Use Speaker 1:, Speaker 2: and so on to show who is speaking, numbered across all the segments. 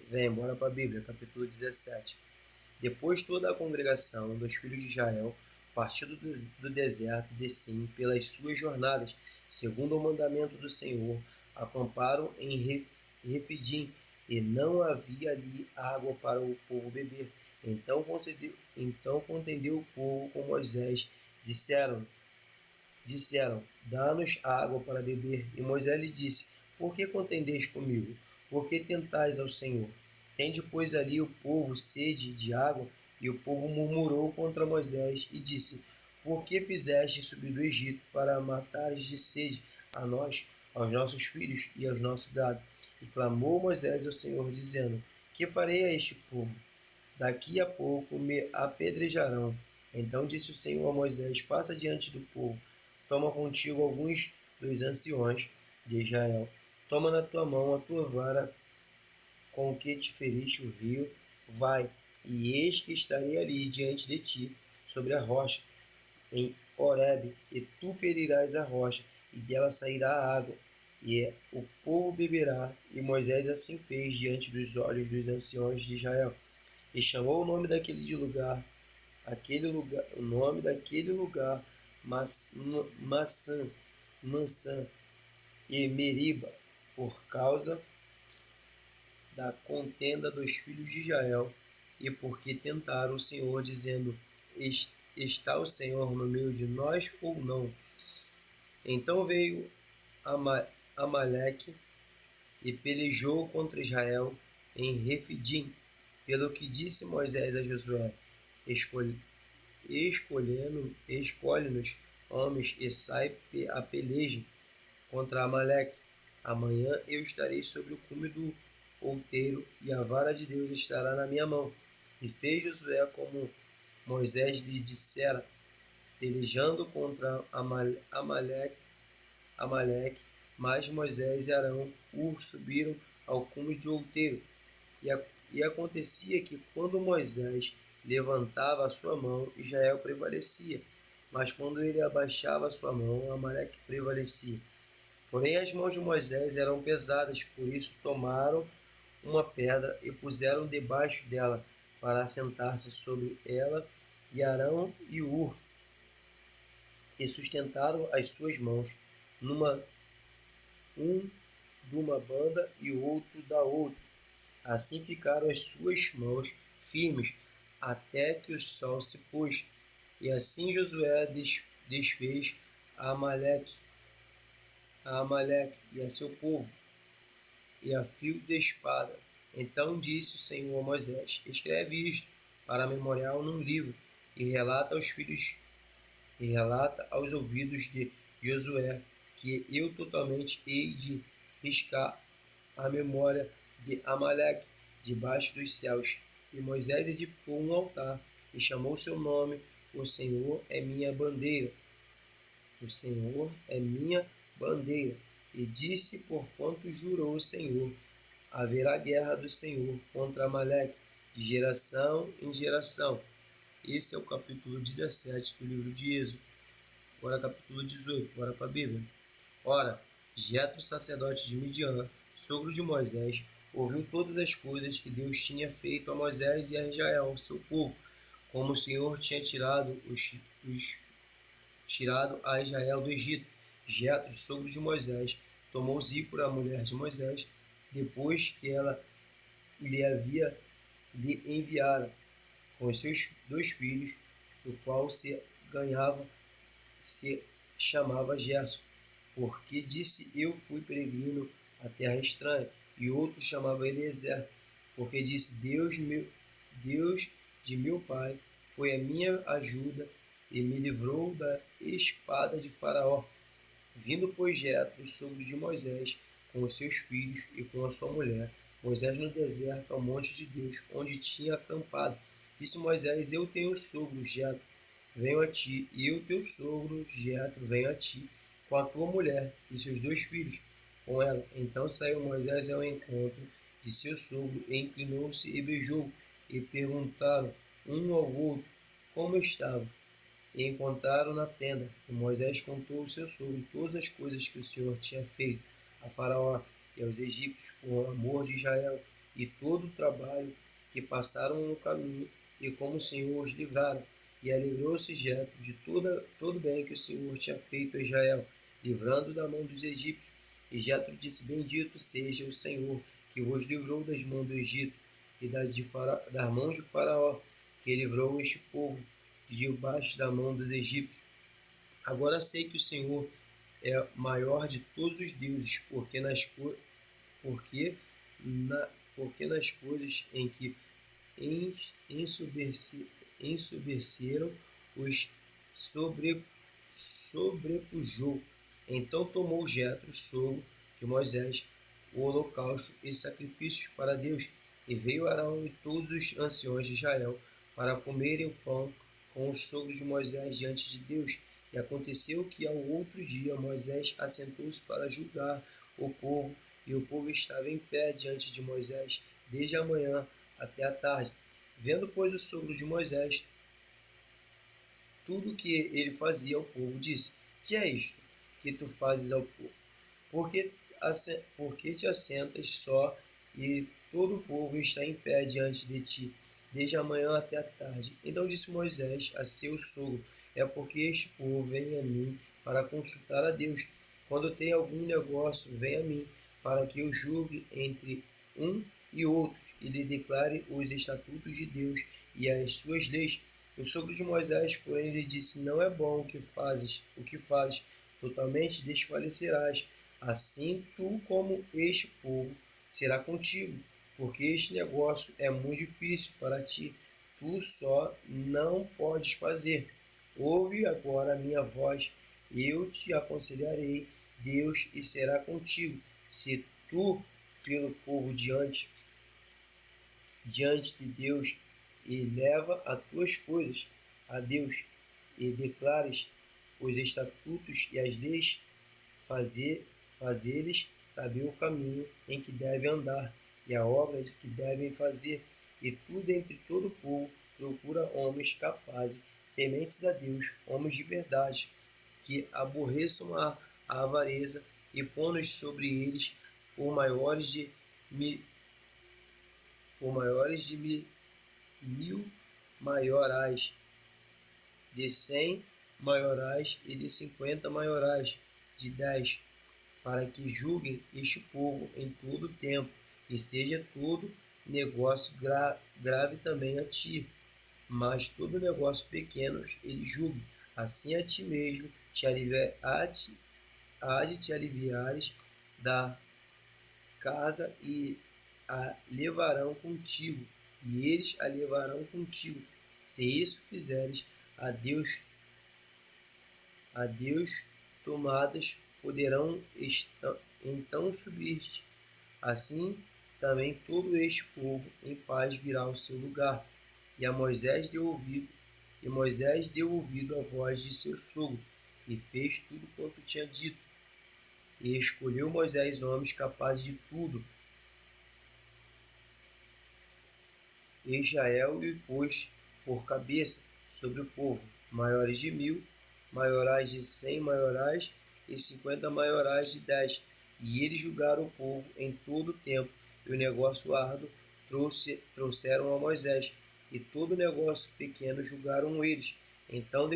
Speaker 1: Vem, bora para a Bíblia, capítulo 17. Depois toda a congregação dos filhos de Israel partiu do deserto de Sim pelas suas jornadas, segundo o mandamento do Senhor, acamparam em Refidim, e não havia ali água para o povo beber. Então contendeu o povo com Moisés, disseram, dá-nos água para beber. E Moisés lhe disse, por que contendeis comigo? Por que tentais ao Senhor? Tende, pois, ali o povo sede de água? E o povo murmurou contra Moisés e disse, por que fizeste subir do Egito para matares de sede a nós, aos nossos filhos e aos nosso gado? E clamou Moisés ao Senhor, dizendo, que farei a este povo? Daqui a pouco me apedrejarão. Então disse o Senhor a Moisés, passa diante do povo, toma contigo alguns dos anciões de Israel, toma na tua mão a tua vara com que te feriste o rio, vai, e eis que estarei ali diante de ti, sobre a rocha, em Horebe, e tu ferirás a rocha, e dela sairá a água, e o povo beberá. E Moisés assim fez diante dos olhos dos anciões de Israel, e chamou o nome o nome daquele lugar, Massã, Mansã e Meriba, por causa da contenda dos filhos de Israel, e porque tentaram o Senhor, dizendo, está o Senhor no meio de nós ou não? Então veio Amaleque e pelejou contra Israel em Refidim, pelo que disse Moisés a Josué, escolhe-nos homens e sai a peleja contra Amaleque. Amanhã eu estarei sobre o cume do outeiro, e a vara de Deus estará na minha mão. E fez Josué como Moisés lhe dissera, pelejando contra Amaleque. Mas Moisés e Arão subiram ao cume de outeiro. E acontecia que, quando Moisés levantava a sua mão, Israel prevalecia, mas quando ele abaixava a sua mão, Amaleque prevalecia. Porém as mãos de Moisés eram pesadas, por isso tomaram uma pedra e puseram debaixo dela, para assentar-se sobre ela, e Arão e e sustentaram as suas mãos, um de uma banda e outro da outra. Assim ficaram as suas mãos firmes, até que o sol se pôs. E assim Josué desfez a Amaleque e a seu povo, e a fio de espada. Então disse o Senhor a Moisés, escreve isto para memorial num livro, e relata aos ouvidos de Josué, que eu totalmente hei de riscar a memória de Amaleque debaixo dos céus. E Moisés edificou um altar e chamou seu nome, o Senhor é minha bandeira. O Senhor é minha bandeira. E disse, porquanto jurou o Senhor, haverá guerra do Senhor contra Amaleque, de geração em geração. Esse é o capítulo 17 do livro de Êxodo. Agora capítulo 18, bora para a Bíblia. Ora, Jetro, sacerdote de Midian, sogro de Moisés, ouviu todas as coisas que Deus tinha feito a Moisés e a Israel, seu povo, como o Senhor tinha tirado a Israel do Egito. Jetro, sogro de Moisés, tomou Zípora, a mulher de Moisés, depois que ela lhe enviara, com os seus 2 filhos, o qual se chamava Gerson, porque disse, eu fui peregrino à terra estranha. E outro chamava Eliezer, porque disse, Deus de meu pai foi a minha ajuda e me livrou da espada de Faraó. Vindo, pois, Jetro, sogro de Moisés, com os seus filhos e com a sua mulher, Moisés no deserto, ao monte de Deus, onde tinha acampado. Disse Moisés, eu tenho sogro, Jetro, venho a ti, e eu, teu sogro, Jetro, venho a ti, com a tua mulher e seus 2 filhos, com ela. Então saiu Moisés ao encontro de seu sogro, e inclinou-se e beijou, e perguntaram um ao outro como estavam. E encontraram na tenda, e Moisés contou ao seu sogro todas as coisas que o Senhor tinha feito a Faraó e aos egípcios por amor de Israel. e todo o trabalho que passaram no caminho, e como o Senhor os livrara. E alegrou-se Jetro de todo o bem que o Senhor tinha feito a Israel, livrando da mão dos egípcios. E Jetro disse: Bendito seja o Senhor, que vos livrou das mãos do Egito e das mãos de Faraó, que livrou este povo de debaixo da mão dos egípcios. Agora sei que o Senhor é maior de todos os deuses, porque, na, porque nas coisas em que ensoberbeceram os sobrepujou. Então tomou Jetro, sogro de Moisés, o holocausto e sacrifícios para Deus, e veio Arão e todos os anciões de Israel para comerem o pão com o sogro de Moisés diante de Deus. E aconteceu que ao outro dia Moisés assentou-se para julgar o povo, e o povo estava em pé diante de Moisés, desde a manhã até a tarde. Vendo, pois, o sogro de Moisés tudo o que ele fazia ao povo, disse: Que é isto que tu fazes ao povo? Porque te assentas só, e todo o povo está em pé diante de ti, desde a manhã até a tarde. Então disse Moisés a seu sogro: É porque este povo vem a mim para consultar a Deus. Quando tem algum negócio, vem a mim, para que eu julgue entre um e outros, e lhe declare os estatutos de Deus e as suas leis. O sogro de Moisés, porém, lhe disse: Não é bom o que fazes, totalmente desfalecerás. Assim tu como este povo será contigo, porque este negócio é muito difícil para ti, tu só não podes fazer. Ouve agora a minha voz, eu te aconselharei, Deus, e será contigo. Se tu, pelo povo diante de Deus, e leva as tuas coisas a Deus, e declares os estatutos e as leis, fazer-lhes saber o caminho em que devem andar, e a obra que devem fazer, e tu dentre todo o povo procura homens capazes, tementes a Deus, homens de verdade, que aborreçam a avareza, e põe sobre eles por maiores de mil maiorais, de 100 maiorais e de 50 maiorais, de 10, para que julguem este povo em todo o tempo, e seja todo negócio grave também a ti, mas todo negócio pequeno ele julgue. Assim a ti mesmo há de te aliviares da carga, e a levarão contigo, e eles a levarão contigo. Se isso fizeres, a Deus tomadas poderão então subir-te. Assim também todo este povo em paz virá ao seu lugar. E Moisés deu ouvido à voz de seu sogro, e fez tudo quanto tinha dito. E escolheu Moisés homens capazes de tudo, e Israel e pôs por cabeça sobre o povo, maiores de 1000, maiorais de 100 maiorais e 50 maiorais de 10. E eles julgaram o povo em todo o tempo, e o negócio árduo trouxeram a Moisés, e todo o negócio pequeno julgaram eles. Então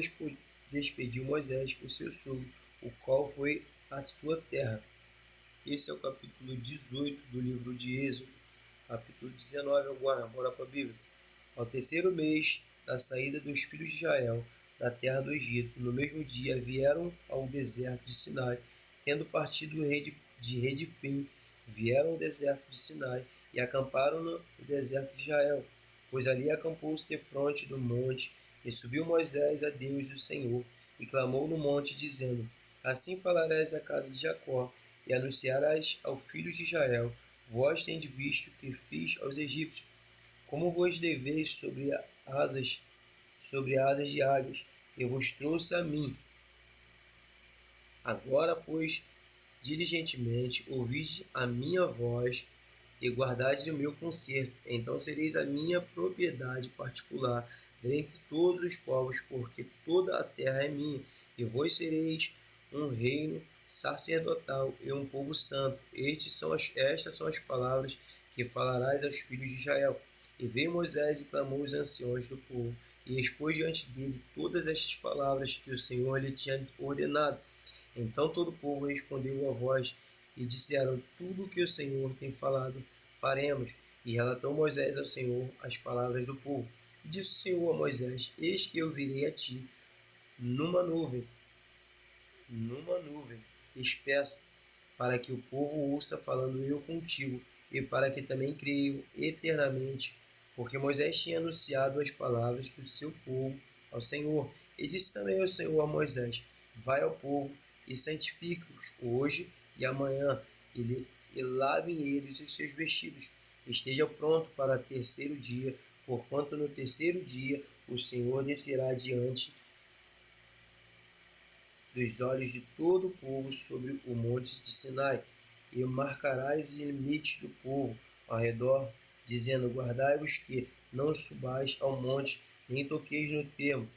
Speaker 1: despediu Moisés o seu sogro, o qual foi a sua terra. Esse é o capítulo 18 do livro de Êxodo. Capítulo 19 agora, bora para a Bíblia. Ao terceiro mês da saída dos filhos de Israel da terra do Egito, no mesmo dia vieram ao deserto de Sinai, tendo partido de Redifim, vieram ao deserto de Sinai e acamparam no deserto de Israel, pois ali acampou-se defronte do monte, e subiu Moisés a Deus o Senhor, e clamou no monte, dizendo: Assim falarás à casa de Jacó, e anunciarás aos filhos de Israel: Vós tendes visto que fiz aos egípcios, como vos deveis sobre asas de águias, e vos trouxe a mim. Agora, pois, diligentemente ouvide a minha voz, e guardades o meu conserto, então sereis a minha propriedade particular dentre todos os povos, porque toda a terra é minha, e vós sereis um reino sacerdotal e um povo santo. Estas são as palavras que falarás aos filhos de Israel. E veio Moisés e clamou os anciões do povo, e expôs diante dele todas estas palavras que o Senhor lhe tinha ordenado. Então todo o povo respondeu à voz, e disseram: tudo o que o Senhor tem falado, faremos. E relatou Moisés ao Senhor as palavras do povo. E disse o Senhor a Moisés: eis que eu virei a ti numa nuvem espessa, para que o povo ouça falando eu contigo, e para que também creiam eternamente, porque Moisés tinha anunciado as palavras do seu povo ao Senhor. E disse também ao Senhor a Moisés: vai ao povo e santifica-os hoje e amanhã, e lavem eles os seus vestidos. Esteja pronto para o terceiro dia, porquanto no terceiro dia o Senhor descerá diante dos olhos de todo o povo sobre o monte de Sinai, e marcarás os limites do povo ao redor, dizendo: guardai-vos que não subais ao monte, nem toqueis no termo.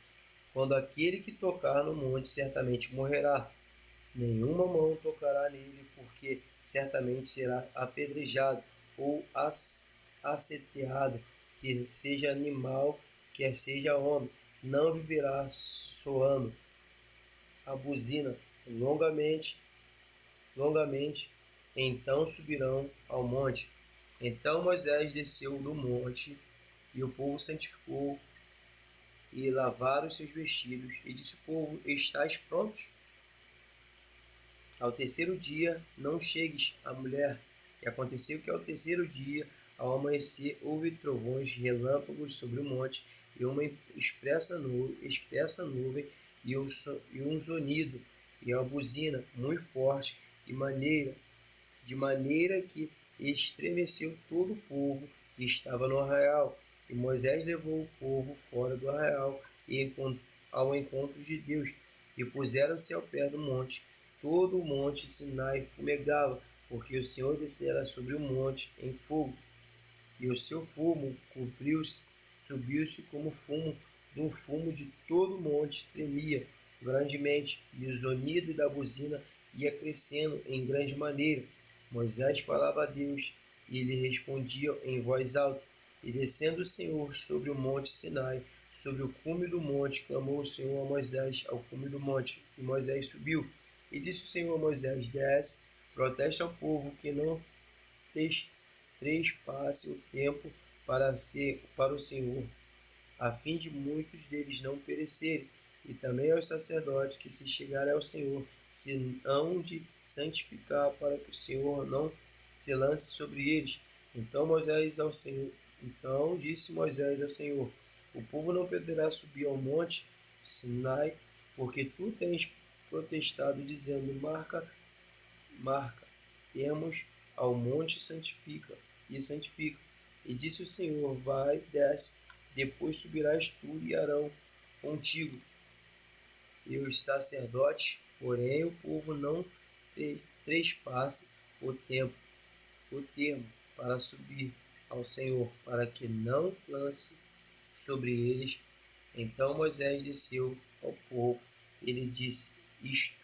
Speaker 1: Quando aquele que tocar no monte certamente morrerá, nenhuma mão tocará nele, porque certamente será apedrejado ou asseteado, quer seja animal, quer seja homem, não viverá soando a buzina longamente, longamente, então subirão ao monte. Então Moisés desceu do monte, e o povo santificou e lavaram os seus vestidos, e disse o povo: estáis prontos? Ao terceiro dia não chegues a mulher. E aconteceu que ao terceiro dia, ao amanhecer, houve trovões, relâmpagos sobre o monte, e uma espessa nuvem, e um zunido, e uma buzina muito forte, de maneira que estremeceu todo o povo que estava no arraial. E Moisés levou o povo fora do arraial e ao encontro de Deus, e puseram-se ao pé do monte. Todo o monte Sinai fumegava, porque o Senhor descera sobre o monte em fogo, e o seu fumo subiu-se como fumo do fumo de todo o monte, tremia grandemente, e o zunido da buzina ia crescendo em grande maneira. Moisés falava a Deus, e ele respondia em voz alta. E descendo o Senhor sobre o monte Sinai, sobre o cume do monte, clamou o Senhor a Moisés ao cume do monte. E Moisés subiu. E disse o Senhor a Moisés: desce, protesta ao povo que não trespasse o tempo para o Senhor, a fim de muitos deles não perecerem, e também aos sacerdotes que se chegarem ao Senhor se hão de santificar, para que o Senhor não se lance sobre eles. Então disse Moisés ao Senhor: o povo não poderá subir ao monte Sinai, porque tu tens protestado, dizendo: marca, temos ao monte santifica. E disse o Senhor: vai, desce, depois subirás tu e Arão contigo, e os sacerdotes, porém o povo não trespasse o termo para subir ao Senhor, para que não lance sobre eles. Então Moisés desceu ao povo, ele disse isto.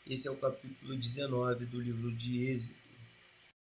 Speaker 1: Esse é o capítulo 19 do livro de Êxodo.